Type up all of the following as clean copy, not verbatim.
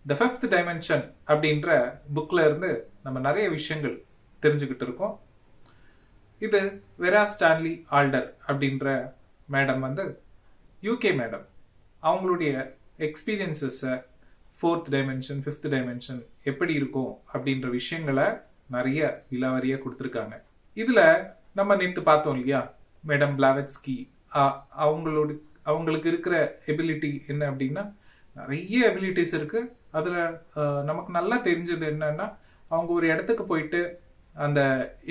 The fifth dimension அப்படின்ற புக்ல இருந்து நம்ம நிறைய விஷயங்கள் தெரிஞ்சுக்கிட்டு இருக்கோம். இது வெரா ஸ்டான்லி ஆல்டர் அப்படின்ற மேடம் வந்து யூகே மேடம். அவங்களுடைய எக்ஸ்பீரியன்சஸை ஃபோர்த் டைமென்ஷன் ஃபிஃப்த் டைமென்ஷன் எப்படி இருக்கும் அப்படின்ற விஷயங்களை நிறைய விலாவரியா கொடுத்துருக்காங்க. இதுல நம்ம நேற்று பார்த்தோம் இல்லையா, மேடம் பிளாவெட்ஸ்கி அவங்களுக்கு இருக்கிற எபிலிட்டி என்ன அப்படின்னா, நிறைய எபிலிட்டிஸ் இருக்கு. அதுல நமக்கு நல்லா தெரிஞ்சது என்னன்னா, அவங்க ஒரு இடத்துக்கு போயிட்டு அந்த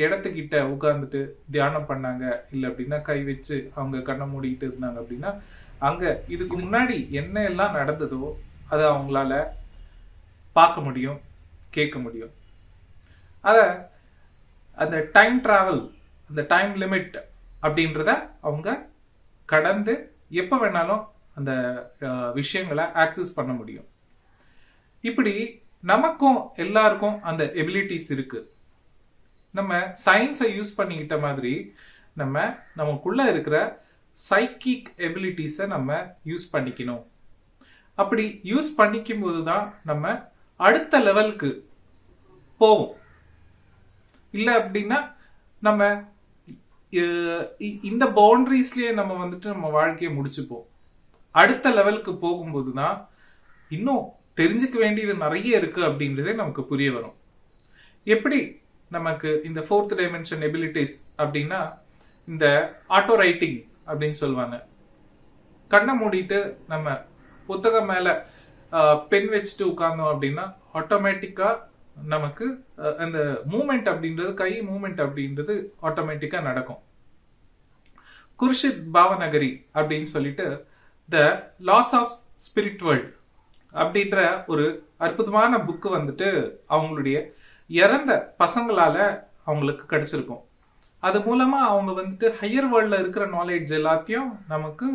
இடத்துக்கிட்ட உட்கார்ந்துட்டு தியானம் பண்ணாங்க, இல்லை அப்படின்னா கை வச்சு அவங்க கண்ணை மூடிட்டு இருந்தாங்க அப்படின்னா, அங்க இதுக்கு முன்னாடி என்ன எல்லாம் நடந்ததோ அதை அவங்களால பார்க்க முடியும், கேட்க முடியும். அந்த டைம் டிராவல், அந்த டைம் லிமிட் அப்படின்றத அவங்க கடந்து எப்ப வேணாலும் அந்த விஷயங்களை ஆக்சஸ் பண்ண முடியும். இப்படி நமக்கும் எல்லாருக்கும் அந்த எபிலிட்டிஸ் இருக்கு. நம்ம சயின்ஸை யூஸ் பண்ணிக்கிட்ட மாதிரி நமக்குள்ள இருக்கிற சைக்கிக் எபிலிட்டிஸை நம்ம யூஸ் பண்ணிக்கணும். அப்படி யூஸ் பண்ணிக்கும் போதுதான் நம்ம அடுத்த லெவலுக்கு போவோம். இல்லை அப்படின்னா நம்ம இந்த பவுண்டரிஸ்லயே நம்ம வந்துட்டு நம்ம வாழ்க்கையை முடிச்சுப்போம். அடுத்த லெவலுக்கு போகும்போது தான் இன்னும் தெரிஞ்சுக்க வேண்டியது நிறைய இருக்கு அப்படின்றதே நமக்கு புரிய வரும். எப்படி நமக்கு இந்த ஃபோர்த் டைமென்ஷன் எபிலிட்டிஸ் அப்படின்னா, இந்த ஆட்டோ ரைட்டிங் அப்படின்னு சொல்லுவாங்க. கண்ணை மூடிட்டு நம்ம புத்தகம் மேல பென் வச்சுட்டு உட்கார்ந்தோம் அப்படின்னா ஆட்டோமேட்டிக்கா நமக்கு அந்த மூமெண்ட் அப்படின்றது, கை மூமெண்ட் அப்படின்றது ஆட்டோமேட்டிக்கா நடக்கும். குர்ஷித் பாவநகரி அப்படின்னு சொல்லிட்டு த லாஸ் ஆஃப் ஸ்பிரிட் வேர்ல்ட் அப்படின்ற ஒரு அற்புதமான புக்கு வந்துட்டு அவங்களுடைய இறந்த பசங்களால அவங்களுக்கு கிடைச்சிருக்கும். அது மூலமா அவங்க வந்துட்டு ஹையர் வேர்ல்ட்ல இருக்கிற நாலேஜ் எல்லாத்தையும் நமக்கு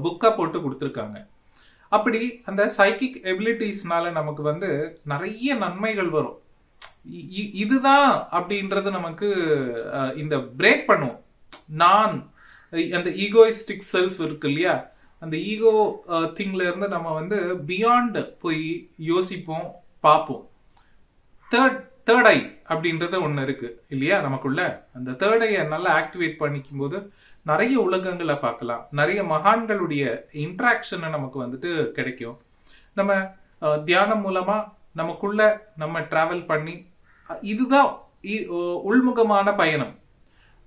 புக்கா போட்டு கொடுத்துருக்காங்க. அப்படி அந்த சைக்கிக் எபிலிட்டிஸ்னால நமக்கு வந்து நிறைய நன்மைகள் வரும். இதுதான் அப்படின்றது நமக்கு இந்த பிரேக் பண்ணும். நான் அந்த ஈகோயிஸ்டிக் செல்ஃப் இருக்கு இல்லையா, அந்த ஈகோ திங்ல இருந்து நம்ம வந்து பியாண்ட் போய் யோசிப்போம், பார்ப்போம். தேர்ட் ஐ அப்படின்றது ஒண்ணு இருக்கு இல்லையா நமக்குள்ள. அந்த தேர்ட் ஐயை நல்லா ஆக்டிவேட் பண்ணிக்கும் போது நிறைய உலகங்களை பார்க்கலாம், நிறைய மகான்களுடைய இன்ட்ராக்ஷனை நமக்கு வந்துட்டு கிடைக்கும். நம்ம தியானம் மூலமா நமக்குள்ள நம்ம டிராவல் பண்ணி, இதுதான் உள்முகமான பயணம்.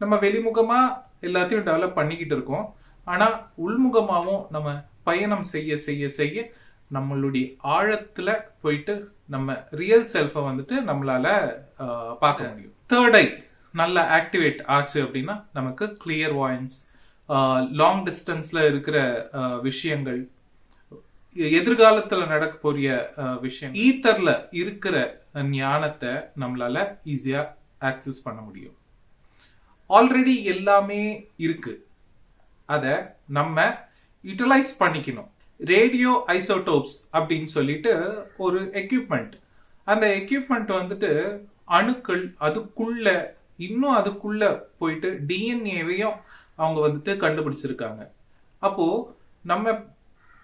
நம்ம வெளிமுகமா எல்லாத்தையும் டெவலப் பண்ணிக்கிட்டு இருக்கோம். ஆனா உள்முகமாவும் நம்ம பயணம் செய்ய செய்ய செய்ய நம்மளுடைய ஆழத்துல போயிட்டு நம்ம ரியல் செல்ஃபை வந்துட்டு நம்மளால பார்க்க முடியும். தேர்ட் ஐ நல்லா ஆக்டிவேட் ஆச்சு அப்படின்னா நமக்கு கிளியர் வாயன்ஸ், லாங் டிஸ்டன்ஸ்ல இருக்கிற விஷயங்கள், எதிர்காலத்துல நடக்க போறிய விஷயம், ஈத்தர்ல இருக்கிற ஞானத்தை நம்மளால ஈஸியா ஆக்சஸ் பண்ண முடியும். ஆல்ரெடி எல்லாமே இருக்கு, அத நம்ம யூட்டிலைஸ் பண்ணிக்கணும். ரேடியோ ஐசோடோப்ஸ் அப்படின்னு சொல்லிட்டு ஒரு எக்யூப்மெண்ட். அந்த எக்யூப்மெண்ட் வந்துட்டு அணுக்கள் அதுக்குள்ள இன்னும் அதுக்குள்ள போயிட்டு டிஎன்ஏவையும் அவங்க வந்துட்டு கண்டுபிடிச்சிருக்காங்க. அப்போ நம்ம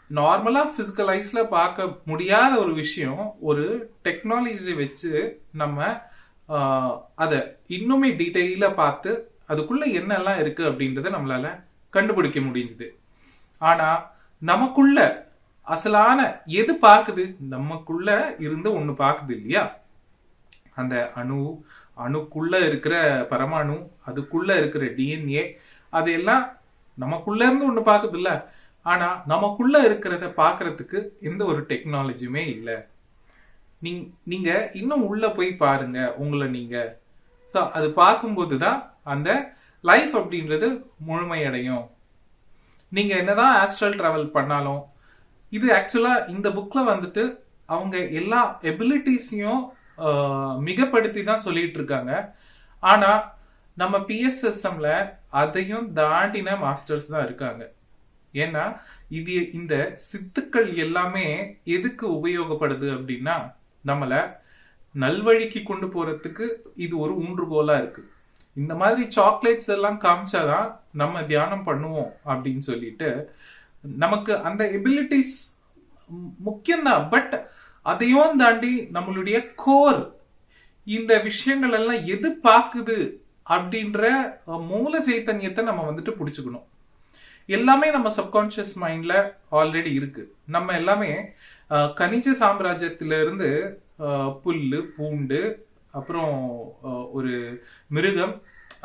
நார்மலா பிசிக்கல் ஐஸ்ல பார்க்க முடியாத ஒரு விஷயம் ஒரு டெக்னாலஜி வச்சு நம்ம அத இன்னுமே டீட்டெயிலா பார்த்து அதுக்குள்ள என்னெல்லாம் இருக்கு அப்படின்றத நம்மளால கண்டுபிடிக்க முடிஞ்சது. ஆனா நமக்குள்ள அசலான எது பார்க்குது, நமக்குள்ள இருந்து ஒண்ணு பார்க்குது இல்லையா, அந்த அணுக்குள்ள இருக்கிற பரமாணு, அதுக்குள்ள இருக்கிற டிஎன்ஏ, அதையெல்லாம் நமக்குள்ள இருந்து ஒண்ணு பார்க்குது இல்ல. ஆனா நமக்குள்ள இருக்கிறத பாக்குறதுக்கு எந்த ஒரு டெக்னாலஜியுமே இல்லை. நீங்க இன்னும் உள்ள போய் பாருங்க உங்களை நீங்க. அது பார்க்கும்போதுதான் அந்த லைஃப் அப்படின்றது முழுமையடையும். நீங்க என்னதான் ஆஸ்ட்ரல் டிராவல் பண்ணாலும், இது ஆக்சுவலா இந்த புக்ல வந்துட்டு அவங்க எல்லா எபிலிட்டிஸையும் மிகப்படுத்தி தான் சொல்லிட்டு இருக்காங்க. ஆனா நம்ம பிஎஸ்எஸ்எம்ல அதையும் தாண்டின மாஸ்டர்ஸ் தான் இருக்காங்க. ஏன்னா இது இந்த சித்துக்கள் எல்லாமே எதுக்கு உபயோகப்படுது அப்படின்னா, நம்மள நல்வழிக்கு கொண்டு போறதுக்கு இது ஒரு ஊன்றுகோலா இருக்கு. இந்த மாதிரி சாக்லேட்ஸ் எல்லாம் காமிச்சாதான் நம்ம தியானம் பண்ணுவோம் அப்படின்னு சொல்லிட்டு நமக்கு அந்த எபிலிட்டிஸ் முக்கியம்தான். பட் அதையும் தாண்டி நம்மளுடைய கோர் இந்த விஷயங்கள் எல்லாம் எது பாக்குது அப்படின்ற மூல சைத்தன்யத்தை நம்ம வந்துட்டு பிடிச்சுக்கணும். எல்லாமே நம்ம சப்கான்சியஸ் மைண்ட்ல ஆல்ரெடி இருக்கு. நம்ம எல்லாமே கனிஜ சாம்ராஜ்யத்தில இருந்து புல்லு, பூண்டு, அப்புறம் ஒரு மிருகம்,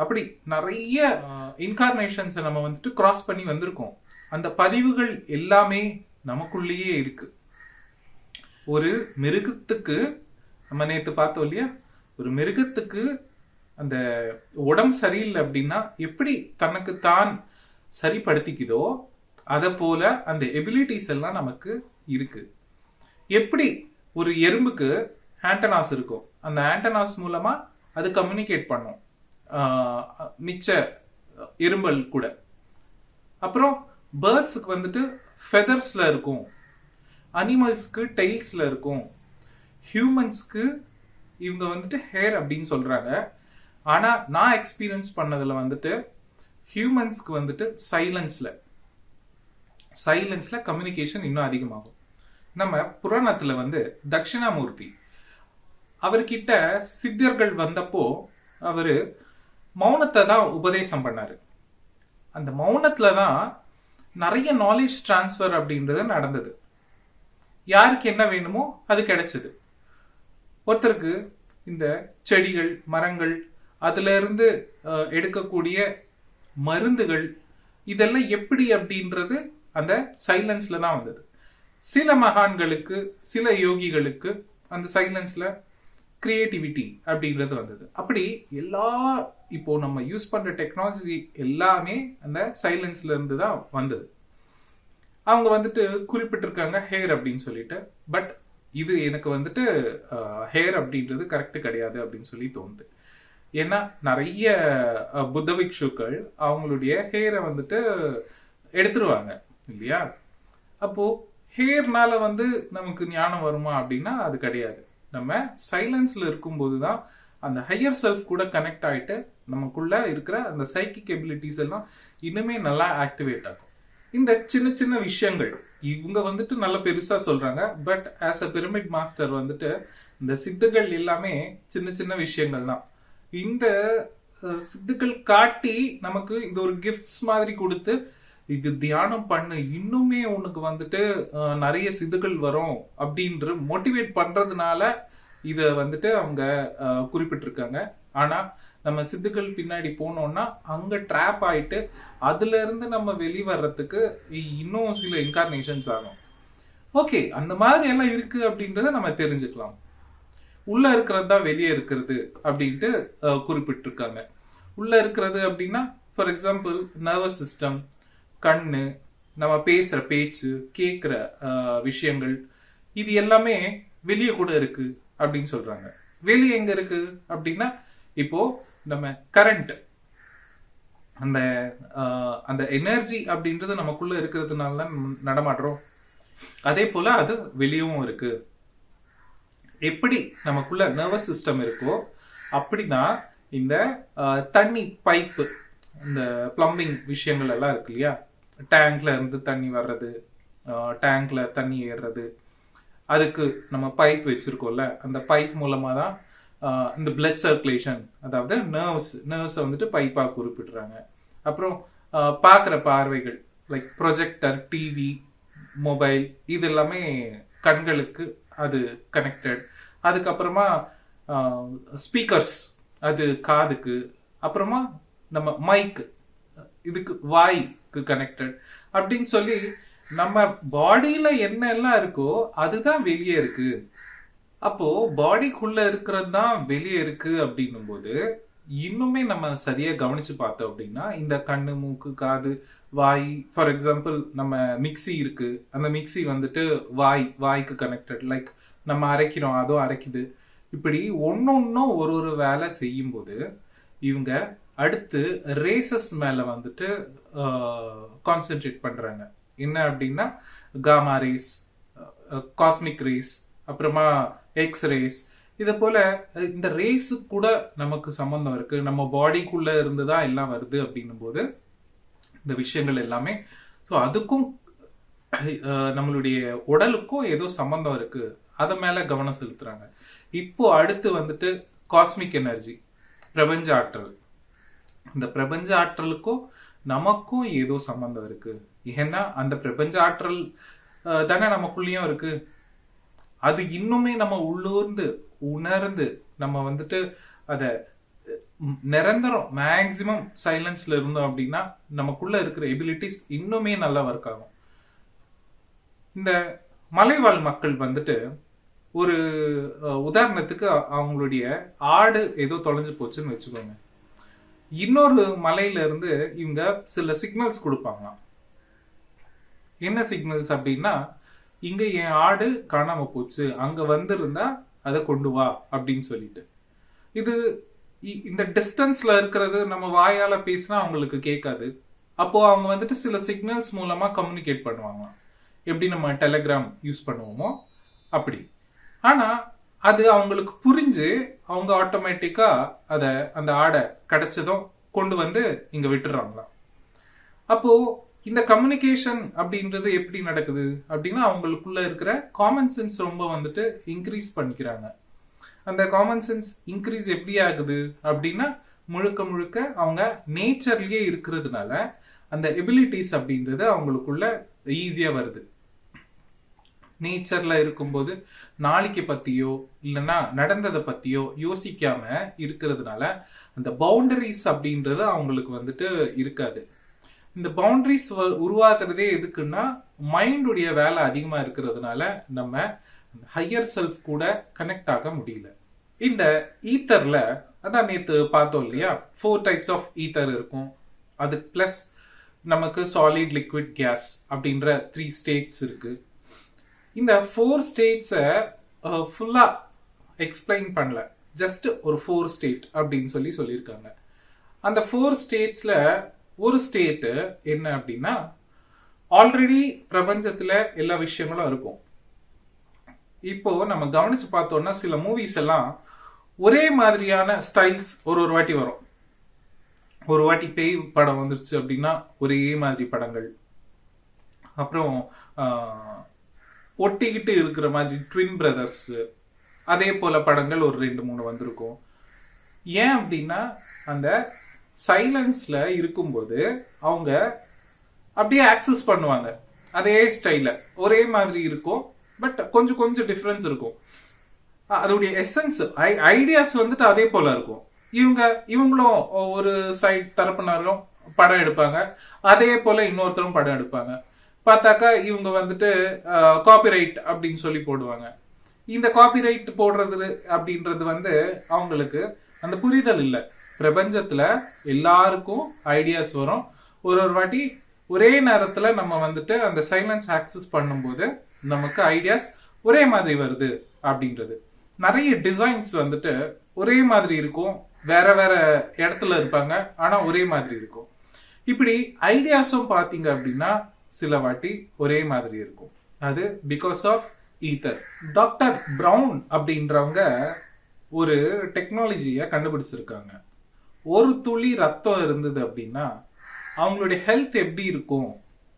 அப்படி நிறைய இன்கார்னேஷன்ஸை நம்ம வந்துட்டு கிராஸ் பண்ணி வந்திருக்கோம். அந்த பதிவுகள் எல்லாமே நமக்குள்ளேயே இருக்கு. ஒரு மிருகத்துக்கு, நம்ம நேத்து பார்த்தோம் இல்லையா, ஒரு மிருகத்துக்கு அந்த உடம்பு சரியில்லை அப்படின்னா எப்படி தனக்கு தான் சரிப்படுத்திக்குதோ அதை போல அந்த எபிலிட்டிஸ் எல்லாம் நமக்கு இருக்கு. எப்படி ஒரு எறும்புக்கு ஆண்டனாஸ் இருக்கும், அந்த ஆண்டனாஸ் மூலமா அது கம்யூனிகேட் பண்ணும் மிச்ச எறும்பல் கூட. அப்புறம் பேர்ட்ஸுக்கு வந்துட்டு ஃபெதர்ஸ்ல இருக்கும், அனிமல்ஸ்க்கு டெய்ல்ஸ்ல இருக்கும், ஹியூமன்ஸ்க்கு இவங்க வந்துட்டு ஹேர் அப்படின்னு சொல்றாங்க. ஆனா நான் எக்ஸ்பீரியன்ஸ் பண்ணதுல வந்துட்டு ஹியூமன்ஸ்க்கு வந்துட்டு சைலன்ஸ்ல கம்யூனிகேஷன் இன்னும் அதிகமாகும். நம்ம புராணத்துல வந்து தட்சிணாமூர்த்தி அவர்கிட்ட சித்தர்கள் வந்தப்போ அவரு மௌனத்தை தான் உபதேசம் பண்ணாரு. அந்த மௌனத்துல தான் நிறைய நாலேஜ் டிரான்ஸ்ஃபர் அப்படின்றது நடந்தது. யாருக்கு என்ன வேணுமோ அது கிடைச்சது. ஒருத்தருக்கு இந்த செடிகள், மரங்கள், அதுல இருந்து எடுக்கக்கூடிய மருந்துகள், இதெல்லாம் எப்படி அப்படின்றது அந்த சைலன்ஸ்ல தான் வந்தது. சில மகான்களுக்கு, சில யோகிகளுக்கு அந்த சைலன்ஸ்ல கிரியேட்டிவிட்டி அப்படின்றது வந்தது. அப்படி எல்லா இப்போ நம்ம யூஸ் பண்ற டெக்னாலஜி எல்லாமே அந்த சைலன்ஸ்ல இருந்து தான் வந்தது. அவங்க வந்துட்டு குறிப்பிட்டிருக்காங்க ஹேர் அப்படின்னு சொல்லிட்டு. பட் இது எனக்கு வந்துட்டு ஹேர் அப்படின்றது கரெக்ட் கிடையாது அப்படின்னு சொல்லி தோணுது. ஏன்னா நிறைய புத்த பிக்ஷுக்கள் அவங்களுடைய ஹேரை வந்துட்டு எடுத்துருவாங்க இல்லையா. அப்போ ஹேர்னால வந்து நமக்கு ஞானம் வருமா அப்படின்னா அது கிடையாது. நம்ம சைலன்ஸ்ல இருக்கும்போது தான் அந்த ஹையர் செல்ஃப் கூட கனெக்ட் ஆயிட்டு நமக்குள்ள இருக்கிற அந்த சைக்கிக் எபிலிட்டிஸ் எல்லாம் இன்னுமே நல்லா ஆக்டிவேட் ஆகும். இந்த சின்ன சின்ன விஷயங்கள் இவங்க வந்துட்டு நல்ல பெருசா சொல்றாங்க. But as a pyramid master வந்துட்டு இந்த சித்துகள் எல்லாமே சின்ன சின்ன விஷயங்கள் தான். இந்த சித்துக்கள் காட்டி நமக்கு இது ஒரு கிஃப்ட்ஸ் மாதிரி கொடுத்து, இது தியானம் பண்ணு, இன்னுமே உனக்கு வந்துட்டு நிறைய சித்துக்கள் வரும் அப்படின்ற மோட்டிவேட் பண்றதுனால இத வந்துட்டு அவங்க குறிப்பிட்டிருக்காங்க. ஆனா நம்ம சித்துக்கள் பின்னாடி போனோம்னா அங்க ட்ராப் ஆயிட்டு அதுல இருந்து நம்ம வெளிவரத்துக்கு இன்னும் சில இன்கார்னேஷன்ஸ் ஆகும். ஓகே, அந்த மாதிரி எல்லாம் இருக்கு அப்படின்றத நம்ம தெரிஞ்சுக்கலாம். உள்ள இருக்கிறது தான் வெளியே இருக்கிறது அப்படின்ட்டு குறிப்பிட்டிருக்காங்க. உள்ள இருக்கிறது அப்படின்னா ஃபார் எக்ஸாம்பிள் நர்வஸ் சிஸ்டம், கண்ணு, நம்ம பேசுற பேச்சு, கேட்கிற விஷயங்கள், இது எல்லாமே வெளியே கூட இருக்கு அப்படின்னு சொல்றாங்க. வெளியே எங்க இருக்கு அப்படின்னா இப்போ நம்ம கரண்ட், அந்த அந்த எனர்ஜி அப்படின்றது நமக்குள்ள இருக்கிறதுனால தான் நடமாடுறோம். அதே போல அது வெளியவும் இருக்கு. எப்படி நமக்குள்ள நர்வஸ் சிஸ்டம் இருக்கோ அப்படிதான் இந்த தண்ணி பைப்பு, இந்த பிளம்பிங் விஷயங்கள் எல்லாம் இருக்கு இல்லையா. டேங்க்ல இருந்து தண்ணி வர்றது, டேங்க்ல தண்ணி ஏறுறது, அதுக்கு நம்ம பைப் வச்சிருக்கோம்ல, அந்த பைப் மூலமா தான் இந்த பிளட் சர்க்குலேஷன், அதாவது நர்வ்ஸை வந்துட்டு பைப்பா குறிப்பிடுறாங்க. அப்புறம் பார்க்குற பார்வைகள் லைக் ப்ரொஜெக்டர், டிவி, மொபைல், இது எல்லாமே கண்களுக்கு அது கனெக்டட். அதுக்கப்புறமா ஸ்பீக்கர்ஸ், அது காதுக்கு. அப்புறமா நம்ம மைக், இதுக்கு வாய்க்கு கனெக்டட் அப்படின்னு சொல்லி நம்ம பாடியில என்ன எல்லாம் இருக்கோ அதுதான் வெளியே இருக்கு. அப்போ பாடிக்குள்ள இருக்கிறது தான் வெளியே இருக்கு அப்படின்னும் போது இன்னுமே நம்ம சரியா கவனிச்சு பார்த்தோம் அப்படின்னா இந்த கண்ணு, மூக்கு, காது, வாய், ஃபார் எக்ஸாம்பிள் நம்ம மிக்சி இருக்கு, அந்த மிக்சி வந்துட்டு வாய்க்கு கனெக்டட். லைக் நம்ம அரைக்கிறோம், அதோ அரைக்குது. இப்படி ஒன்னொன்னும் ஒரு ஒரு வேலை செய்யும் போது இவங்க அடுத்து ரேசஸ் மேல வந்துட்டு கான்சென்ட்ரேட் பண்றாங்க. என்ன அப்படின்னா காமா ரேஸ், காஸ்மிக் ரேஸ், அப்புறமா எக்ஸ் ரேஸ். இத போல இந்த ரேஸு கூட நமக்கு சம்பந்தம் இருக்கு. நம்ம பாடிக்குள்ள இருந்துதான் எல்லாம் வருது அப்படின்னும் போது இந்த விஷயங்கள் எல்லாமே, ஸோ அதுக்கும் நம்மளுடைய உடலுக்கும் ஏதோ சம்பந்தம் இருக்கு அத மேல கவனம் செலுத்துறாங்க. இப்போ அடுத்து வந்துட்டு காஸ்மிக் எனர்ஜி, பிரபஞ்ச ஆற்றல். இந்த பிரபஞ்ச ஆற்றலுக்கும் நமக்கும் ஏதோ சம்பந்தம் இருக்கு. ஏன்னா அந்த பிரபஞ்ச ஆற்றல் தானே நமக்குள்ளேயும் இருக்கு. அது இன்னுமே நம்ம உள்ளூர்ந்து உணர்ந்து நம்ம வந்துட்டு அத நிரந்தரம் மேக்சிமம் சைலன்ஸ்ல இருந்தோம் அப்படின்னா நமக்குள்ள இருக்கிற எபிலிட்டிஸ் இன்னுமே நல்லா ஒர்க் ஆகும். இந்த மலைவாழ் மக்கள் வந்துட்டு ஒரு உதாரணத்துக்கு அவங்களுடைய ஆடு ஏதோ தொலைஞ்சு போச்சுன்னு வச்சுக்கோங்க. இன்னொரு மலையில இருந்து இவங்க சில சிக்னல்ஸ் கொடுப்பாங்களாம். என்ன சிக்னல்ஸ் அப்படின்னா, இங்க என் ஆடு காணாம போச்சு, அங்க வந்திருந்தா அதை கொண்டு வா அப்படின்னு சொல்லிட்டு. இது இந்த டிஸ்டன்ஸ்ல இருக்கிறது நம்ம வாயால பேசினா அவங்களுக்கு கேட்காது. அப்போ அவங்க வந்துட்டு சில சிக்னல்ஸ் மூலமா கம்யூனிகேட் பண்ணுவாங்க. எப்படி நம்ம டெலிகிராம் யூஸ் பண்ணுவோமோ அப்படி. ஆனா அது அவங்களுக்கு புரிஞ்சு அவங்க ஆட்டோமேட்டிக்கா அந்த ஆடை கிடைச்சதும் கொண்டு வந்து இங்க விட்டுறாங்களாம். அப்போ இந்த கம்யூனிகேஷன் அப்படின்றது எப்படி நடக்குது அப்படின்னா, அவங்களுக்குள்ள இருக்கிற காமன் சென்ஸ் ரொம்ப வந்துட்டு இன்க்ரீஸ் பண்ணிக்கிறாங்க. அந்த காமன் சென்ஸ் இன்க்ரீஸ் எப்படி ஆகுது அப்படின்னா, முழுக்க முழுக்க அவங்க நேச்சர்லயே இருக்கிறதுனால அந்த எபிலிட்டிஸ் அப்படின்றது அவங்களுக்குள்ள ஈஸியா வருது. நேச்சர்ல இருக்கும்போது நாளைக்கு பத்தியோ இல்லைன்னா நடந்ததை பத்தியோ யோசிக்காம இருக்கிறதுனால அந்த பவுண்டரிஸ் அப்படின்றது அவங்களுக்கு வந்துட்டு இருக்காது. இந்த பவுண்டரிஸ் உருவாக்குறதே எதுக்குன்னா, மைண்டுடைய வேலை அதிகமா இருக்கிறதுனால நம்ம ஹையர் செல்ஃப் கூட கனெக்ட் ஆக முடியல. இந்த ஈத்தர்ல அதான் நேத்து பார்த்தோம் இல்லையா, 4 டைப்ஸ் ஆஃப் ஈத்தர் இருக்கும். அது பிளஸ் நமக்கு சாலிட், லிக்விட், கேஸ் அப்படின்ற 3 ஸ்டேட்ஸ் இருக்கு. இந்த 4 ஸ்டேட்ஸை ஃபுல்லா எக்ஸ்பிளைன் பண்ணல, ஜஸ்ட் ஒரு 4 ஸ்டேட் அப்படின்னு சொல்லியிருக்காங்க. அந்த 4 ஸ்டேட்ஸ்ல ஒரு ஸ்டேட் என்ன அப்படின்னா, ஆல்ரெடி பிரபஞ்சத்துல எல்லா விஷயங்களும் இருக்கும். இப்போ நம்ம கவனிச்சு பார்த்தோம்னா சில மூவிஸ் எல்லாம் ஒரே மாதிரியான ஸ்டைல்ஸ் ஒரு வாட்டி வரும். ஒரு வாட்டி பேய் படம் வந்துருச்சு அப்படின்னா ஒரே மாதிரி படங்கள். அப்புறம் ஒட்டிக்கிட்டு இருக்கிற மாதிரி ட்வின் பிரதர்ஸ், அதே போல படங்கள் ஒரு 2-3 வந்திருக்கும். ஏன் அப்படின்னா, அந்த சைலன்ஸ்ல இருக்கும்போது அவங்க அப்படியே ஆக்சஸ் பண்ணுவாங்க. அதே ஸ்டைல ஒரே மாதிரி இருக்கும், பட் கொஞ்சம் கொஞ்சம் டிஃபரன்ஸ் இருக்கும். அதோடைய எசன்ஸ், ஐடியாஸ் வந்துட்டு அதே போல இருக்கும். இவங்களும் ஒரு சைட் தரப்பினரும் படம் எடுப்பாங்க, அதே போல இன்னொருத்தரும் படம் எடுப்பாங்க. பார்த்தாக்கா இவங்க வந்துட்டு காப்பிரைட் அப்படின்னு சொல்லி போடுவாங்க. இந்த காப்பிரைட் போடுறது அப்படின்றது வந்து அவங்களுக்கு அந்த புரிதல் இல்லை. பிரபஞ்சத்துல எல்லாருக்கும் ஐடியாஸ் வரும். ஒரு வாட்டி ஒரே நேரத்துல நம்ம வந்துட்டு அந்த சைலன்ஸ் ஆக்சஸ் பண்ணும்போது நமக்கு ஐடியாஸ் ஒரே மாதிரி வருது அப்படின்றது. நிறைய டிசைன்ஸ் வந்துட்டு ஒரே மாதிரி இருக்கும், வேற வேற இடத்துல இருப்பாங்க, ஆனா ஒரே மாதிரி இருக்கும். இப்படி ஐடியாஸும் பாத்தீங்க அப்படின்னா சில வாட்டி ஒரே மாதிரி இருக்கும். அது because of ether. Doctor Brown அப்படின்றவங்க ஒரு டெக்னாலஜியை கண்டுபிடிச்சிருக்காங்க. ஒரு துளி ரத்தம் இருந்தது அப்படின்னா அவங்களுடைய ஹெல்த் எப்படி இருக்கும்,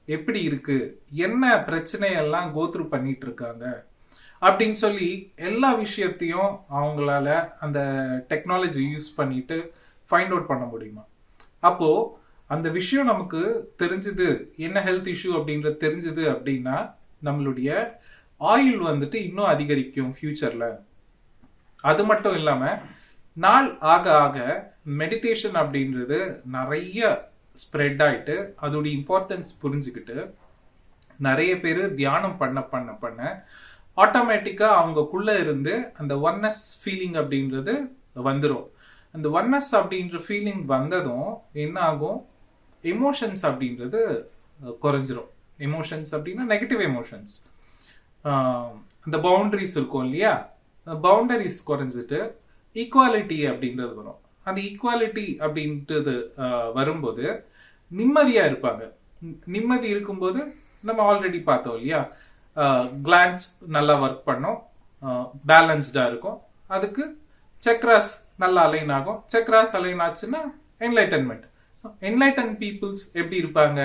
எப்படி இருக்கு, என்ன பிரச்சனையெல்லாம் கோத்ரூ பண்ணிட்டு இருக்காங்க அப்படின்னு சொல்லி எல்லா விஷயத்தையும் அவங்களால அந்த டெக்னாலஜி யூஸ் பண்ணிட்டு ஃபைண்ட் அவுட் பண்ண முடியுமா. அப்போ அந்த விஷயம் நமக்கு தெரிஞ்சது, என்ன ஹெல்த் இஷ்யூ அப்படின்றது தெரிஞ்சது அப்படின்னா நம்மளுடைய ஆயுள் வந்துட்டு இன்னும் அதிகரிக்கும் ஃபியூச்சர்ல. அது மட்டும் இல்லாம நாள் ஆக ஆக மெடிடேஷன் அப்படின்றது நிறைய ஸ்ப்ரெட் ஆயிட்டு அதோடைய இம்பார்ட்டன்ஸ் புரிஞ்சுக்கிட்டு நிறைய பேர் தியானம் பண்ண பண்ண பண்ண ஆட்டோமேட்டிக்கா அவங்கக்குள்ள இருந்து அந்த ஒன்னஸ் ஃபீலிங் அப்படின்றது வந்துடும். அந்த ஒன்னஸ் அப்படின்ற ஃபீலிங் வந்ததும் என்ன ஆகும், எமோஷன்ஸ் அப்படின்றது குறைஞ்சிரும். எமோஷன்ஸ் அப்படின்னா நெகட்டிவ் எமோஷன்ஸ், அந்த பவுண்டரிஸ் இருக்கும் இல்லையா, பவுண்டரிஸ் குறைஞ்சிட்டு ஈக்குவாலிட்டி அப்படின்றது வரும். அந்த ஈக்குவாலிட்டி அப்படின்றது வரும்போது நிம்மதியா இருப்பாங்க. நிம்மதி இருக்கும்போது நம்ம ஆல்ரெடி பார்த்தோம் இல்லையா, கிளான்ஸ் நல்லா ஒர்க் பண்ணும், பேலன்ஸ்டா இருக்கும். அதுக்கு சக்ராஸ் நல்லா அலைன் ஆகும். சக்ராஸ் அலைன் ஆச்சுன்னா என்லைட்டன்மெண்ட். என்லைட்டன் பீப்புள்ஸ் எப்படி இருப்பாங்க,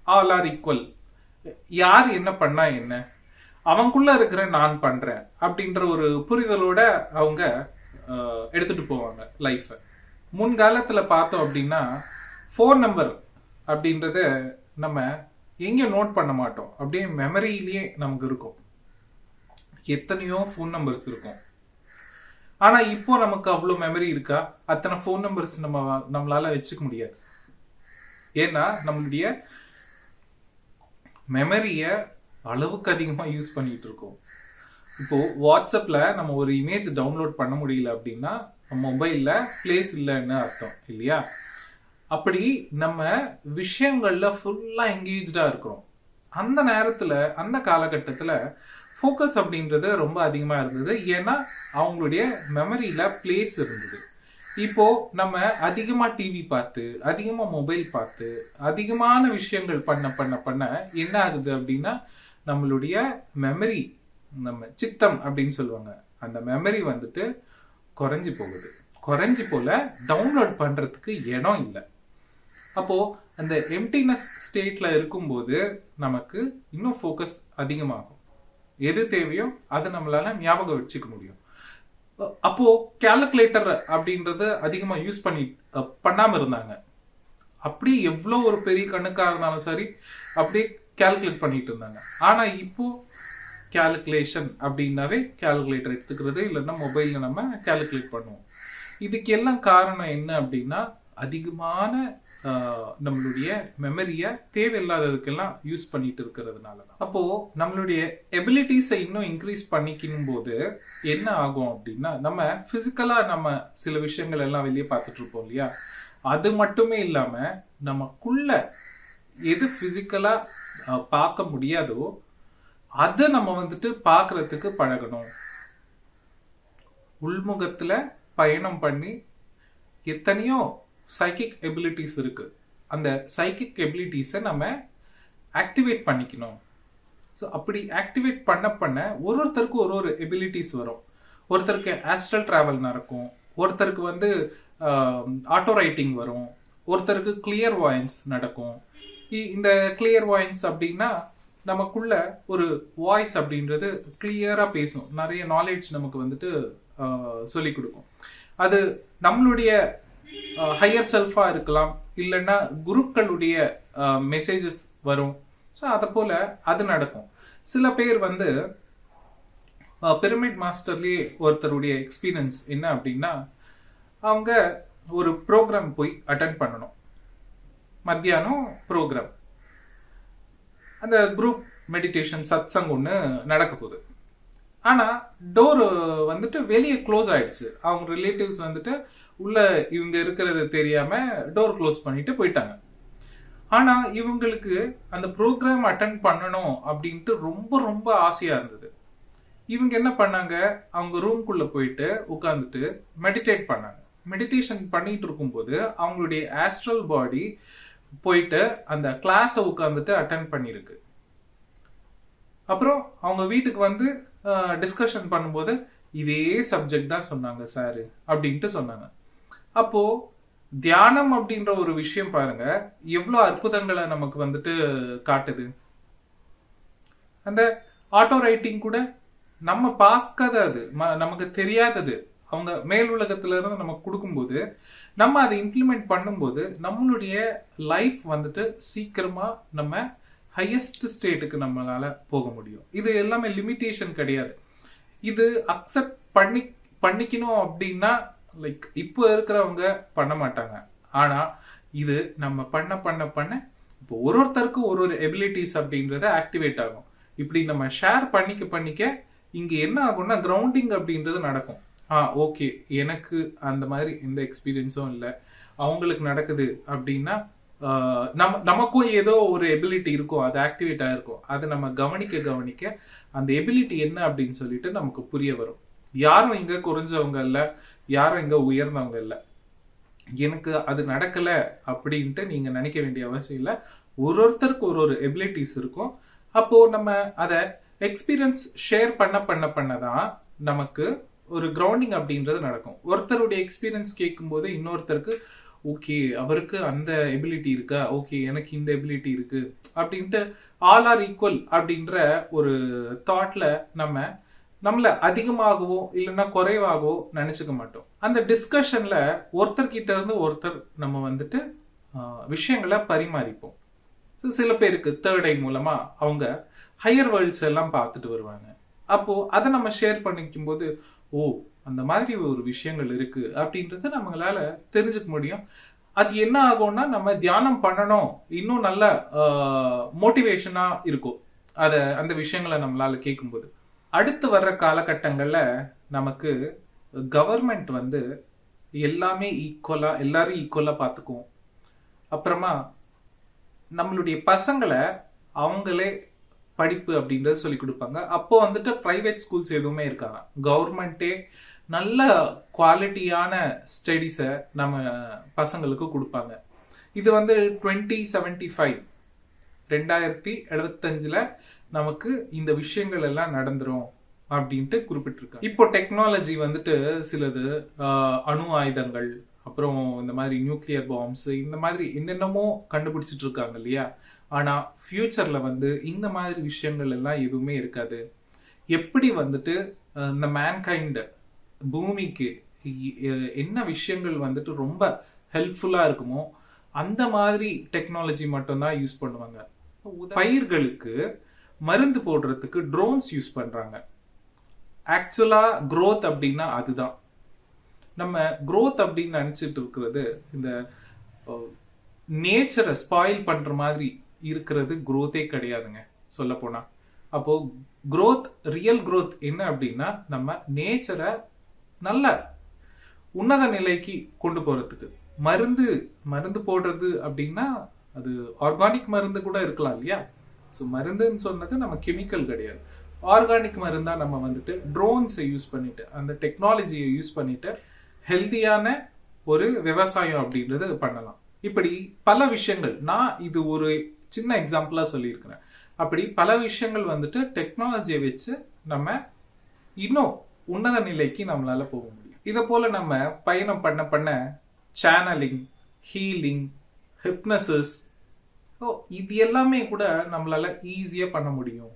ஆல் ஆர் ஈக்குவல். யார் என்ன பண்ணா என்ன, அவங்களுக்குள்ள இருக்கிற நான் பண்றேன் அப்படின்ற ஒரு புரிதலோட அவங்க எடுத்துட்டு போவாங்க லைஃப். முன்காலத்துல பார்த்தோம் அப்படின்னா ஃபோன் நம்பர் அப்படின்றத நம்ம எங்க நோட் பண்ண மாட்டோம், அப்படியே மெமரியிலேயே நமக்கு இருக்கும். எத்தனையோ ஃபோன் நம்பர்ஸ் இருக்கும். ஆனா இப்போ நமக்கு அவ்வளவு மெமரி இருக்கா? அத்தனை ஃபோன் நம்பர்ஸ் நம்மளால வச்சுக்க முடியாது. ஏன்னா நம்மளுடைய மெமரிய அளவுக்கு அதிகமா யூஸ் பண்ணிட்டு இருக்கோம். இப்போ வாட்ஸ்அப்ல நம்ம ஒரு இமேஜ் டவுன்லோட் பண்ண முடியல அப்படின்னா மொபைல்ல பிளேஸ் இல்லைன்னு அர்த்தம் இல்லையா? அப்படி நம்ம விஷயங்கள்ல ஃபுல்லா என்கேஜா இருக்கிறோம். அந்த நேரத்துல அந்த காலகட்டத்துல ஃபோக்கஸ் அப்படின்றது ரொம்ப அதிகமா இருந்தது. ஏன்னா அவங்களுடைய மெமரியில பிளேஸ் இருந்தது. இப்போ நம்ம அதிகமா டிவி பார்த்து, அதிகமா மொபைல் பார்த்து, அதிகமான விஷயங்கள் பண்ண பண்ண பண்ண என்ன ஆகுது அப்படின்னா நம்மளுடைய மெமரி, நம்ம சித்தம் அப்படின்னு சொல்லுவாங்க, அந்த மெமரி வந்துட்டு குறைஞ்சி போகுது. குறைஞ்சி போல டவுன்லோட் பண்றதுக்கு இடம் இல்லை. அப்போ அந்த எம்டினஸ் ஸ்டேட்ல இருக்கும்போது நமக்கு இன்னும் ஃபோக்கஸ் அதிகமாகும். எது தேவையோ அதை நம்மளால ஞாபகம் வச்சுக்க முடியும். அப்போ கால்குலேட்டர் அப்படின்றது அதிகமா யூஸ் பண்ணாம இருந்தாங்க. அப்படி எவ்வளவு ஒரு பெரிய கணக்கா இருந்தாலும் சரி அப்படியே கால்குலேட் பண்ணிட்டு இருந்தாங்க. ஆனா இப்போ கால்குலேஷன் அப்படின்னாவே கால்குலேட்டர் எடுத்துக்கிறது, இல்லைன்னா மொபைல்ல நம்ம கால்குலேட் பண்ணுவோம். இதுக்கு எல்லாம் காரணம் என்ன அப்படின்னா அதிகமான நம்மளுடைய மெமரிய தேவையில்லாததுக்கெல்லாம் யூஸ் பண்ணிட்டு இருக்கிறதுனால தான். அப்போ நம்மளுடைய எபிலிட்டிஸை இன்னும் இன்க்ரீஸ் பண்ணிக்கும் போது என்ன ஆகும் அப்படின்னா நம்ம பிசிக்கலா நம்ம சில விஷயங்கள் எல்லாம் வெளியே பார்த்துட்டு இருப்போம் இல்லையா? அது மட்டுமே இல்லாம நமக்குள்ள எது பிசிக்கலா பார்க்க முடியாதோ அதை நம்ம வந்துட்டு பார்க்கறதுக்கு பழகணும். உள்முகத்துல பயணம் பண்ணி எத்தனையோ சைக்கிக் எபிலிட்டிஸ் இருக்கு. அந்த சைக்கிக் எபிலிட்டிஸை நம்ம ஆக்டிவேட் பண்ணிக்கணும். ஸோ அப்படி ஆக்டிவேட் பண்ண பண்ண ஒருத்தருக்கு ஒரு எபிலிட்டிஸ் வரும். ஒருத்தருக்கு ஆஸ்ட்ரல் டிராவல் நடக்கும், ஒருத்தருக்கு வந்து ஆட்டோ ரைட்டிங் வரும், ஒருத்தருக்கு கிளியர் வாய்ஸ் நடக்கும். இந்த கிளியர் வாய்ஸ் அப்படின்னா நமக்குள்ள ஒரு வாய்ஸ் அப்படின்றது கிளியரா பேசும், நிறைய நாலேஜ் நமக்கு வந்துட்டு சொல்லிக் கொடுக்கும். அது நம்மளுடைய ஹையர் செல்ஃபா இருக்கலாம், இல்லைன்னா குருக்களுடைய மெசேஜஸ் வரும். ஸோ அதை போல அது நடக்கும். சில பேர் வந்து பிரமிட் மாஸ்டர்லயே ஒருத்தருடைய எக்ஸ்பீரியன்ஸ் என்ன அப்படின்னா அவங்க ஒரு ப்ரோக்ராம் போய் அட்டென்ட் பண்ணணும். மத்தியானம் ப்ரோக்ராம், அந்த குரூப் மெடிடேஷன் சத்சங் ஒன்று நடக்க போகுது. ஆனா டோர் வந்துட்டு வெளியே க்ளோஸ் ஆயிடுச்சு. அவங்க ரிலேட்டிவ்ஸ் வந்துட்டு உள்ள இவங்க இருக்கிறது தெரியாம டோர் க்ளோஸ் பண்ணிட்டு போயிட்டாங்க. ஆனா இவங்களுக்கு அந்த ப்ரோக்ராம் அட்டென்ட் பண்ணணும் அப்படின்ட்டு ரொம்ப ரொம்ப ஆசையா இருந்தது. இவங்க என்ன பண்ணாங்க, அவங்க ரூம்குள்ள போயிட்டு உட்காந்துட்டு மெடிடேட் பண்ணாங்க. மெடிடேஷன் பண்ணிட்டு இருக்கும்போது அவங்களுடைய ஆஸ்ட்ரல் பாடி போயிட்டு அந்த கிளாஸை உட்காந்துட்டு அட்டென்ட் பண்ணிருக்கு. அப்புறம் அவங்க வீட்டுக்கு வந்து டிஸ்கஷன் பண்ணும்போது இதே சப்ஜெக்ட் தான் சொன்னாங்க சார் அப்படின்ட்டு சொன்னாங்க. அப்போ தியானம் அப்படின்ற ஒரு விஷயம் பாருங்க எவ்வளவு அற்புதங்களை நமக்கு வந்துட்டு காட்டுது. அந்த ஆட்டோ ரைட்டிங் கூட நம்ம பார்க்காதது, நமக்கு தெரியாதது, அவங்க மேல் உலகத்துல இருந்து நமக்கு கொடுக்கும்போது நம்ம அதை இம்ப்ளிமெண்ட் பண்ணும்போது நம்மளுடைய லைஃப் வந்துட்டு சீக்கிரமா நம்ம ஹையஸ்ட் ஸ்டேட்டுக்கு நம்மளால போக முடியும். இது எல்லாமே லிமிட்டேஷன் கிடையாது. இது அக்செப்ட் பண்ணிக்கணும் அப்படின்னா லைக் இப்போ இருக்கிறவங்க பண்ண மாட்டாங்க. ஆனா இது நம்ம பண்ண பண்ண பண்ண இப்போ ஒருத்தருக்கும் ஒரு எபிலிட்டிஸ் அப்படின்றத ஆக்டிவேட் ஆகும். இப்படி நம்ம ஷேர் பண்ணிக்க இங்க என்ன ஆகும்னா கிரவுண்டிங் அப்படின்றது நடக்கும். ஓகே, எனக்கு அந்த மாதிரி எந்த எக்ஸ்பீரியன்ஸும் இல்லை, அவங்களுக்கு நடக்குது அப்படின்னா நமக்கும் ஏதோ ஒரு எபிலிட்டி இருக்கும், அது ஆக்டிவேட் ஆயிருக்கும். அதை நம்ம கவனிக்க அந்த எபிலிட்டி என்ன அப்படின்னு சொல்லிட்டு நமக்கு புரிய வரும். யாரும் இங்க குறைஞ்சவங்க இல்ல, யாரும் இங்க உயர்ந்தவங்க இல்ல. எனக்கு அது நடக்கல அப்படின்ட்டு நீங்க நினைக்க வேண்டிய அவசியம் இல்லை. ஒருத்தருக்கு ஒரு எபிலிட்டிஸ் இருக்கும். அப்போ நம்ம அதை எக்ஸ்பீரியன்ஸ் ஷேர் பண்ணதான் நமக்கு ஒரு கிரவுண்டிங் அப்படின்றது நடக்கும். ஒருத்தருடைய எக்ஸ்பீரியன்ஸ் கேட்கும் போது இன்னொருத்தருக்கு ஓகே அவருக்கு அந்த எபிலிட்டி இருக்கா, ஓகே எனக்கு இந்த எபிலிட்டி இருக்கு அப்படின்ட்டு ஆல் ஆர் ஈக்குவல் அப்படின்ற ஒரு தாட்ல நம்மள அதிகமாகவோ இல்லைன்னா குறைவாகவோ நினைச்சுக்க மாட்டோம். அந்த டிஸ்கஷன்ல ஒருத்தர்கிட்ட இருந்து ஒருத்தர் நம்ம வந்துட்டு விஷயங்களை பரிமாறிப்போம். சில பேருக்கு தேர்ட் ஐ மூலமா அவங்க ஹையர் வேர்ல்ட்ஸ் எல்லாம் பார்த்துட்டு வருவாங்க. அப்போ அதை நம்ம ஷேர் பண்ணிக்கும் போது ஓ அந்த மாதிரி ஒரு விஷயங்கள் இருக்கு அப்படின்றத நம்மளால தெரிஞ்சுக்க முடியும். அது என்ன ஆகும்னா நம்ம தியானம் பண்ணணும், இன்னும் நல்ல மோட்டிவேஷனா இருக்கும் அந்த விஷயங்களை நம்மளால கேட்கும்போது. அடுத்து வர்ற காலகட்டங்கள்ல நமக்கு கவர்மெண்ட் வந்து எல்லாமே ஈக்குவலா எல்லாரும் ஈக்குவலா பார்த்துக்கும். அப்புறமா நம்மளுடைய பசங்களை அவங்களே படிப்பு அப்படின்றத சொல்லி கொடுப்பாங்க. அப்போ வந்துட்டு பிரைவேட் ஸ்கூல்ஸ் எதுவுமே இருக்காங்க. கவர்மெண்டே நல்ல குவாலிட்டியான ஸ்டடிஸை நம்ம பசங்களுக்கு கொடுப்பாங்க. இது வந்து 2075 நமக்கு இந்த விஷயங்கள் எல்லாம் நடந்துரும் அப்படின்ட்டு குறிப்பிட்டிருக்காங்க. இப்போ டெக்னாலஜி வந்துட்டு சிலது அணு ஆயுதங்கள், அப்புறம் இந்த மாதிரி நியூக்ளியர் பாம்ஸ், இந்த மாதிரி என்னென்னமோ கண்டுபிடிச்சிட்டு இருக்காங்க இல்லையா. ஆனா ஃபியூச்சர்ல வந்து இந்த மாதிரி விஷயங்கள் எல்லாம் எதுவுமே இருக்காது. எப்படி வந்துட்டு இந்த மேன்கைண்ட் பூமிக்கு என்ன விஷயங்கள் வந்துட்டு ரொம்ப ஹெல்ப்ஃபுல்லா இருக்குமோ அந்த மாதிரி டெக்னாலஜி மட்டும்தான் யூஸ் பண்ணுவாங்க. பயிர்களுக்கு மருந்து போடுறதுக்கு ட்ரோன்ஸ் யூஸ் பண்றாங்க. ஆக்சுவலா growth அப்படின்னா அதுதான். நம்ம growth அப்படின்னு நினைச்சிட்டு இருக்கிறது இந்த நேச்சரை ஸ்பாயில் பண்ற மாதிரி இருக்கிறது growthே கிடையாதுங்க சொல்ல போனா. அப்போ ரியல் growth என்ன அப்படின்னா நம்ம நேச்சரை நல்ல உன்னத நிலைக்கு கொண்டு போறதுக்கு. மருந்து போடுறது அப்படின்னா அது ஆர்கானிக் மருந்து கூட இருக்கலாம் இல்லையா. ஸோ மருந்துன்னு சொன்னது நம்ம கெமிக்கல் கிடையாது. ஆர்கானிக் மருந்தா நம்ம வந்துட்டு ட்ரோன்ஸை யூஸ் பண்ணிட்டு அந்த டெக்னாலஜியை யூஸ் பண்ணிட்டு ஹெல்தியான ஒரு விவசாயம் அப்படின்றது பண்ணலாம். இப்படி பல விஷயங்கள், நான் இது ஒரு சின்ன எக்ஸாம்பிளா சொல்லியிருக்கிறேன். அப்படி பல விஷயங்கள் வந்துட்டு டெக்னாலஜியை வச்சு நம்ம இன்னும் உன்னத நிலைக்கு நம்மளால போக முடியும். இதை போல நம்ம பயணம் பண்ண சேனலிங், ஹீலிங், ஹிப்னசிஸ், இது எல்லாமே கூட நம்மளால ஈஸியா பண்ண முடியும்.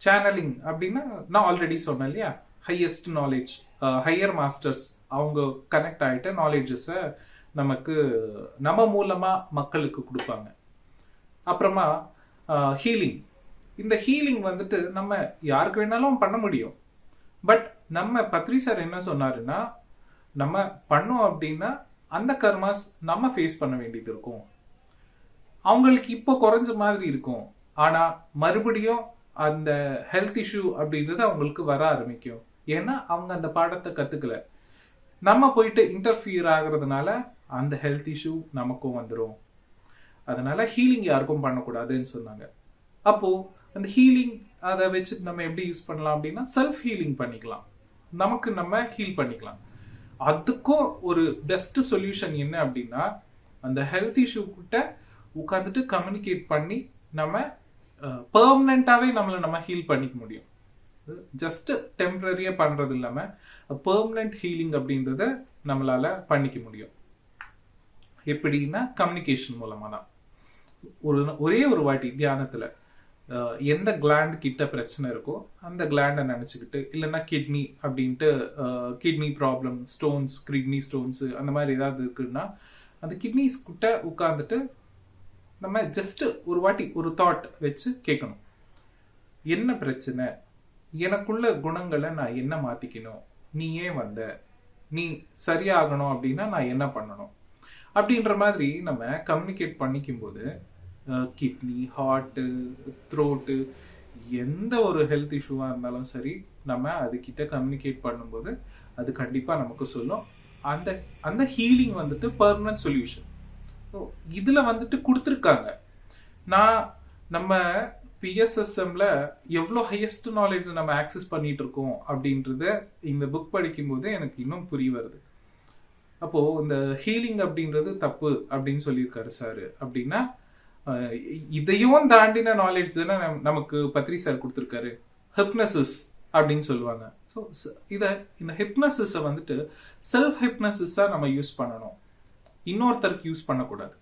சேனலிங் அப்படின்னா நான் ஆல்ரெடி சொன்னேன் இல்லையா, ஹையஸ்ட் நாலேஜ், ஹையர் மாஸ்டர்ஸ் அவங்க கனெக்ட் ஆகிட்டு நாலேஜஸை நமக்கு நம்ம மூலமா மக்களுக்கு கொடுப்பாங்க. அப்புறமா ஹீலிங், இந்த ஹீலிங் வந்துட்டு நம்ம யாருக்கு வேணாலும் பண்ண முடியும். பட் நம்ம பத்ரி சார் என்ன சொன்னாருன்னா, நம்ம பண்ணோம் அப்படின்னா அந்த கர்மாஸ் நம்ம ஃபேஸ் பண்ண வேண்டியது இருக்கும். அவங்களுக்கு இப்போ குறைஞ்ச மாதிரி இருக்கும், ஆனா மறுபடியும் அந்த ஹெல்த் இஷ்யூ அப்படின்றது அவங்களுக்கு வர ஆரம்பிக்கும். ஏன்னா அவங்க அந்த பாடத்தை கத்துக்கல. நம்ம போயிட்டு இன்டர்ஃபியர் ஆகுறதுனால அந்த ஹெல்த் இஷ்யூ நமக்கும் வந்துடும். அதனால ஹீலிங் யாருக்கும் பண்ணக்கூடாதுன்னு சொன்னாங்க. அப்போ அந்த ஹீலிங் அதை வச்சு நம்ம எப்படி யூஸ் பண்ணலாம் அப்படின்னா செல்ஃப் ஹீலிங் பண்ணிக்கலாம், நமக்கு நம்ம ஹீல் பண்ணிக்கலாம். அதுக்கும் ஒரு பெஸ்ட் சொல்யூஷன் என்ன அப்படின்னா அந்த ஹெல்த் இஷ்யூ கிட்ட உட்காந்துட்டு கம்யூனிகேட் பண்ணி நம்ம பெர்மனண்டாவே நம்ம ஹீல் பண்ணிக்க முடியும். ஜஸ்ட் டெம்பரரியா பண்றது இல்லாம பெர்மனன்ட் ஹீலிங் அப்படின்றத நம்மளால பண்ணிக்க முடியும். எப்படின்னா கம்யூனிகேஷன் மூலமா தான். ஒரே ஒரு வாட்டி தியானத்துல எந்த கிளாண்ட் கிட்ட பிரச்சனை இருக்கோ அந்த கிளாண்டை நினைச்சுக்கிட்டு, இல்லைன்னா கிட்னி அப்படின்ட்டு kidney problem, stones, kidney stones அந்த மாதிரி ஏதாவது இருக்குன்னா அந்த கிட்னிஸ் கிட்ட உட்கார்ந்துட்டு நம்ம ஜஸ்ட் ஒரு வாட்டி ஒரு தாட் வச்சு கேட்கணும். என்ன பிரச்சனை, எனக்குள்ள குணங்களை நான் என்ன மாத்திக்கணும், நீ ஏன் வந்த, நீ சரியாகணும் அப்படின்னா நான் என்ன பண்ணணும் அப்படின்ற மாதிரி நம்ம கம்யூனிகேட் பண்ணிக்கும் போது கிட்னி, ஹார்ட்டு, த்ரோட்டு, எந்த ஒரு ஹெல்த் இஷ்யூவா இருந்தாலும் சரி நம்ம அதுகிட்ட கம்யூனிகேட் பண்ணும்போது அது கண்டிப்பா நமக்கு சொல்லும். அந்த ஹீலிங் வந்துட்டு பெர்மனன்ட் சொல்யூஷன். இதுல வந்துட்டு கொடுத்துருக்காங்க. நம்ம பிஎஸ்எஸ்எம்ல எவ்வளோ ஹையஸ்ட் நாலேஜ் நம்ம ஆக்சஸ் பண்ணிட்டு இருக்கோம் அப்படின்றத இந்த புக் படிக்கும் போது எனக்கு இன்னும் புரிய வருது. அப்போ இந்த ஹீலிங் அப்படின்றது தப்பு அப்படின்னு சொல்லியிருக்காரு சார். அப்படின்னா இதையும் தாண்டின நாலேஜ் தானே நமக்கு பத்ரி சார் கொடுத்துருக்காரு. ஹிப்னசிஸ் அப்படின்னு சொல்லுவாங்க. ஸோ இந்த ஹிப்னசிஸை வந்துட்டு செல்ஃப் ஹிப்னசிஸா நம்ம யூஸ் பண்ணணும், இன்னொருத்தருக்கு யூஸ் பண்ணக்கூடாது.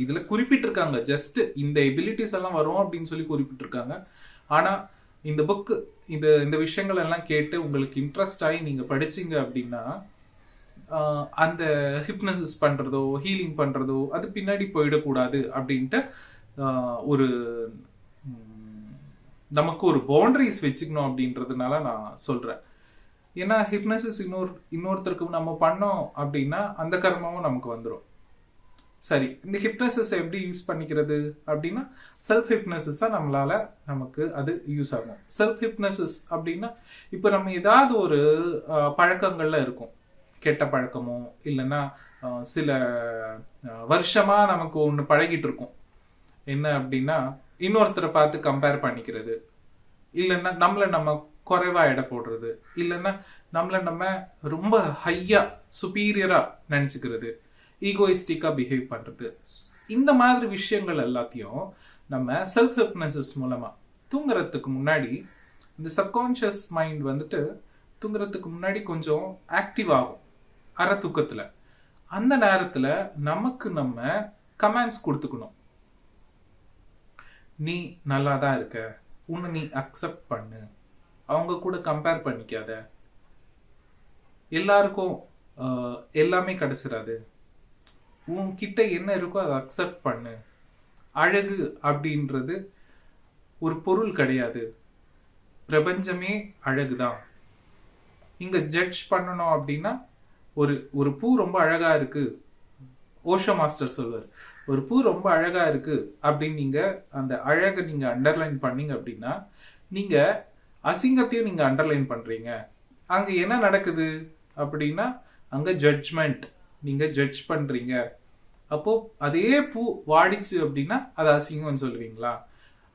இதுல குறிப்பிட்டிருக்காங்க, ஜஸ்ட் இந்த எபிலிட்டிஸ் எல்லாம் வரும் அப்படின்னு சொல்லி குறிப்பிட்டிருக்காங்க. ஆனா இந்த புக் இந்த விஷயங்கள் எல்லாம் கேட்டு உங்களுக்கு இன்ட்ரெஸ்ட் ஆகி நீங்க படிச்சீங்க அப்படின்னா அந்த ஹிப்னசிஸ் பண்றதோ ஹீலிங் பண்றதோ அது பின்னாடி போயிடக்கூடாது அப்படின்ட்டு ஒரு நமக்கு ஒரு பவுண்டரிஸ் வச்சுக்கணும் அப்படின்றதுனால நான் சொல்றேன். ஏன்னா ஹிப்னசிஸ் இன்னொருத்தருக்கு நம்ம பண்ணோம் அப்படின்னா அந்த கர்மாவும் நமக்கு வந்துடும். சரி, இந்த ஹிப்னசிஸ் எப்படி யூஸ் பண்ணிக்கிறது அப்படின்னா செல்ஃப் ஹிப்னசிஸா நமக்கு அது யூஸ் ஆகும். செல்ஃப் ஹிப்னசிஸ் அப்படின்னா இப்போ நம்ம ஏதாவது ஒரு பழக்கங்கள்ல இருக்கும், கெட்ட பழக்கமோ இல்லைன்னா சில வருஷமா நமக்கு ஒன்று பழகிட்டு இருக்கும். என்ன அப்படின்னா இன்னொருத்தரை பார்த்து கம்பேர் பண்ணிக்கிறது, இல்லைன்னா நம்ம குறைவா எடை போடுறது, இல்லைன்னா நம்ம ரொம்ப ஹையா சுப்பீரியரா நினைச்சுக்கிறது, ஈகோயிஸ்டிக்கா பிஹேவ் பண்றது. இந்த மாதிரி விஷயங்கள் எல்லாத்தையும் நம்ம செல்ஃப் ஹிப்னசிஸ் மூலமா தூங்குறதுக்கு முன்னாடி இந்த சப்கான்ஷியஸ் மைண்ட் வந்துட்டு தூங்குறதுக்கு முன்னாடி கொஞ்சம் ஆக்டிவ் ஆகும் அரை தூக்கத்துல. அந்த நேரத்துல நமக்கு நம்ம கமெண்ட்ஸ் கொடுத்துக்கணும். நீ நல்லா தான் இருக்க, உன்னை நீ அக்செப்ட் பண்ணு, அவங்க கூட கம்பேர் பண்ணிக்காத, எல்லாருக்கும் எல்லாமே கிடைச்சிடாது, உன்கிட்ட என்ன இருக்கோ அதை அக்செப்ட் பண்ணு, அழகு அப்படின்றது ஒரு பொருள் கிடையாது, பிரபஞ்சமே அழகுதான். இங்க ஜட்ஜ் பண்ணணும் அப்படின்னா ஒரு பூ ரொம்ப அழகா இருக்கு, ஓஷோ மாஸ்டர் சொல்வார், ஒரு பூ ரொம்ப அழகா இருக்கு அப்படின்னு நீங்க அந்த அழகை நீங்க அண்டர்லைன் பண்ணீங்க அப்படின்னா நீங்க அசிங்கத்தையும் நீங்க அண்டர்லைன் பண்றீங்க. அங்க என்ன நடக்குது அப்படின்னா அங்க ஜட்ஜ்மெண்ட், நீங்க ஜட்ஜ் பண்றீங்க. அப்போ அதே பூ வாடிச்சு அப்படின்னா அது அசிங்கம்னு சொல்லுவீங்களா?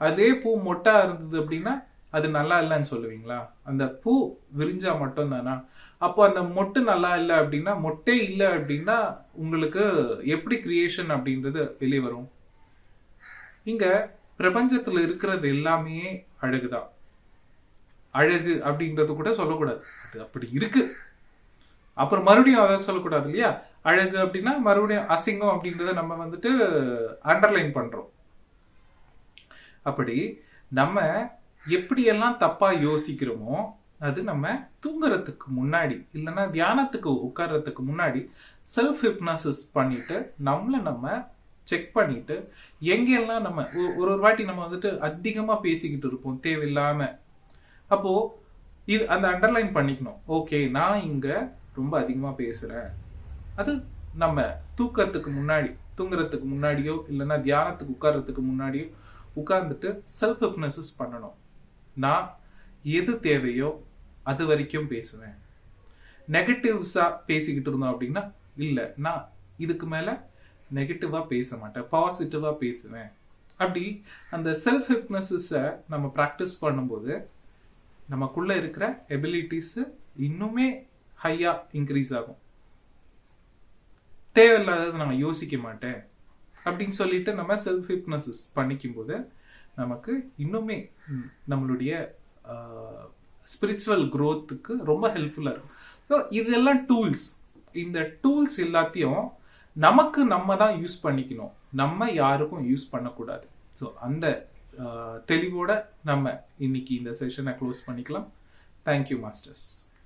அதே பூ மொட்டா இருந்தது அப்படின்னா அது நல்லா இல்லைன்னு சொல்லுவீங்களா? அந்த பூ விரிஞ்சா மட்டும் தானா? அப்போ அந்த மொட்டு நல்லா இல்லை அப்படின்னா, மொட்டே இல்லை அப்படின்னா உங்களுக்கு எப்படி கிரியேஷன் அப்படின்றது வெளியே வரும்? இங்க பிரபஞ்சத்துல இருக்கிறது எல்லாமே அழகுதான். அழகு அப்படின்றது கூட சொல்லக்கூடாது, அது அப்படி இருக்கு. அப்புறம் மறுபடியும் அதை சொல்லக்கூடாது இல்லையா? அழகு அப்படின்னா மறுபடியும் அசிங்கம் அப்படின்றத நம்ம வந்துட்டு அண்டர்லைன் பண்றோம். அப்படி நம்ம எப்படியெல்லாம் தப்பா யோசிக்கிறோமோ அது நம்ம தூங்குறதுக்கு முன்னாடி இல்லைன்னா தியானத்துக்கு உட்கார்றதுக்கு முன்னாடி செல்ஃப் ஹிப்னாசிஸ் பண்ணிட்டு நம்ம செக் பண்ணிட்டு எங்கெல்லாம் நம்ம ஒரு வாட்டி நம்ம வந்துட்டு அதிகமா பேசிக்கிட்டு இருப்போம் தேவையில்லாம. அப்போ இது அந்த அண்டர்லைன் பண்ணிக்கணும். ஓகே, நான் இங்க ரொம்ப அதிகமா பேசுறேன். அது நம்ம தூங்குறதுக்கு முன்னாடியோ இல்லைன்னா தியானத்துக்கு உட்கார்றதுக்கு முன்னாடியோ உட்கார்ந்துட்டு செல்ஃப் ஹிப்னாசிஸ் பண்ணணும். நான் எது தேவையோ அது வரைக்கும் பேசுவேன். நெகட்டிவ்ஸா பேசிக்கிட்டு இருந்தோம் அப்படின்னா இல்ல, நான் இதுக்கு மேல நெகட்டிவா பேச மாட்டேன், பாசிட்டிவா பேசுவேன். அப்படி அந்த செல்ஃப் ஹிப்னோசிஸை நம்ம ப்ராக்டிஸ் பண்ணும்போது நமக்குள்ள இருக்கிற எபிலிட்டிஸ் இன்னுமே ஹையா இன்க்ரீஸ் ஆகும். தேவையில்லாதது நம்ம யோசிக்க மாட்டேன் அப்படின்னு சொல்லிட்டு நம்ம செல்ஃப் ஹிப்னோசிஸ் பண்ணிக்கும் போது நமக்கு இன்னுமே நம்மளுடைய ஸ்பிரிச்சுவல் க்ரோத்துக்கு ரொம்ப ஹெல்ப்ஃபுல்லா இருக்கும். ஸோ இதெல்லாம் டூல்ஸ். இந்த டூல்ஸ் எல்லாத்தையும் நமக்கு நம்ம தான் யூஸ் பண்ணிக்கணும், நம்ம யாருக்கும் யூஸ் பண்ணக்கூடாது. ஸோ அந்த தெளிவோட நம்ம இன்னைக்கு இந்த செஷனை க்ளோஸ் பண்ணிக்கலாம். Thank you masters.